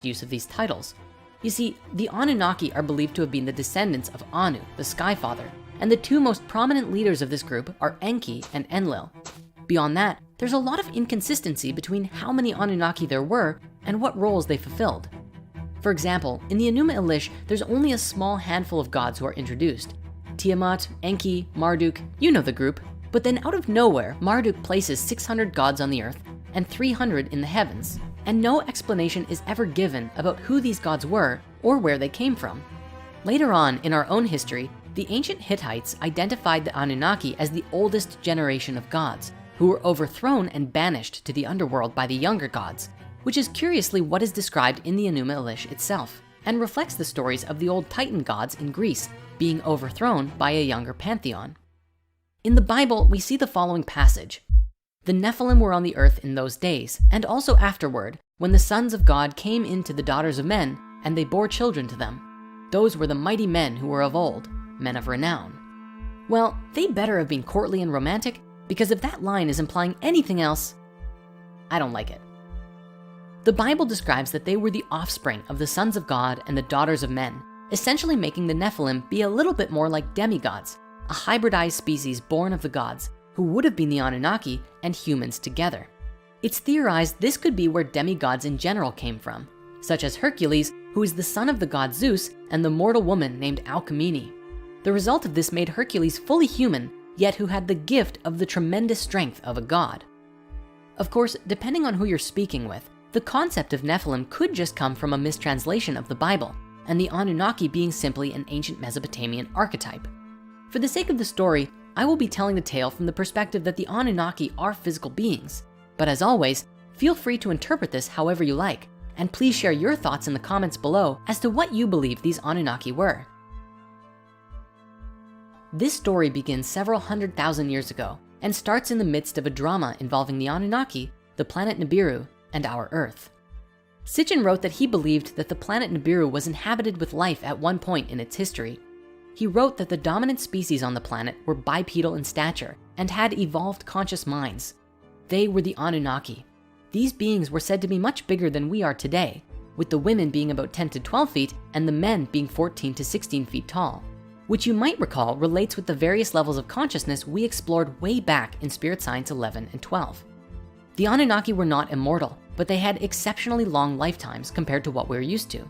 use of these titles. You see, the Anunnaki are believed to have been the descendants of Anu, the Sky Father, and the two most prominent leaders of this group are Enki and Enlil. Beyond that, there's a lot of inconsistency between how many Anunnaki there were and what roles they fulfilled. For example, in the Enuma Elish, there's only a small handful of gods who are introduced. Tiamat, Enki, Marduk, you know the group. But then out of nowhere, Marduk places 600 gods on the earth and 300 in the heavens. And no explanation is ever given about who these gods were or where they came from. Later on in our own history, the ancient Hittites identified the Anunnaki as the oldest generation of gods who were overthrown and banished to the underworld by the younger gods, which is curiously what is described in the Enuma Elish itself and reflects the stories of the old Titan gods in Greece being overthrown by a younger pantheon. In the Bible, we see the following passage. The Nephilim were on the earth in those days, and also afterward, when the sons of God came into the daughters of men, and they bore children to them. Those were the mighty men who were of old, men of renown. Well, they better have been courtly and romantic, because if that line is implying anything else, I don't like it. The Bible describes that they were the offspring of the sons of God and the daughters of men, essentially making the Nephilim be a little bit more like demigods, a hybridized species born of the gods, who would have been the Anunnaki and humans together. It's theorized this could be where demigods in general came from, such as Hercules, who is the son of the god Zeus, and the mortal woman named Alcmene. The result of this made Hercules fully human, yet who had the gift of the tremendous strength of a god. Of course, depending on who you're speaking with, the concept of Nephilim could just come from a mistranslation of the Bible, and the Anunnaki being simply an ancient Mesopotamian archetype. For the sake of the story, I will be telling the tale from the perspective that the Anunnaki are physical beings. But as always, feel free to interpret this however you like, and please share your thoughts in the comments below as to what you believe these Anunnaki were. This story begins several 100,000 years ago and starts in the midst of a drama involving the Anunnaki, the planet Nibiru, and our Earth. Sitchin wrote that he believed that the planet Nibiru was inhabited with life at one point in its history. He wrote that the dominant species on the planet were bipedal in stature and had evolved conscious minds. They were the Anunnaki. These beings were said to be much bigger than we are today, with the women being about 10 to 12 feet and the men being 14 to 16 feet tall, which you might recall relates with the various levels of consciousness we explored way back in Spirit Science 11 and 12. The Anunnaki were not immortal, but they had exceptionally long lifetimes compared to what we're used to.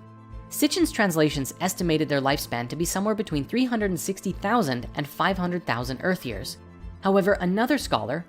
Sitchin's translations estimated their lifespan to be somewhere between 360,000 and 500,000 Earth years. However, another scholar,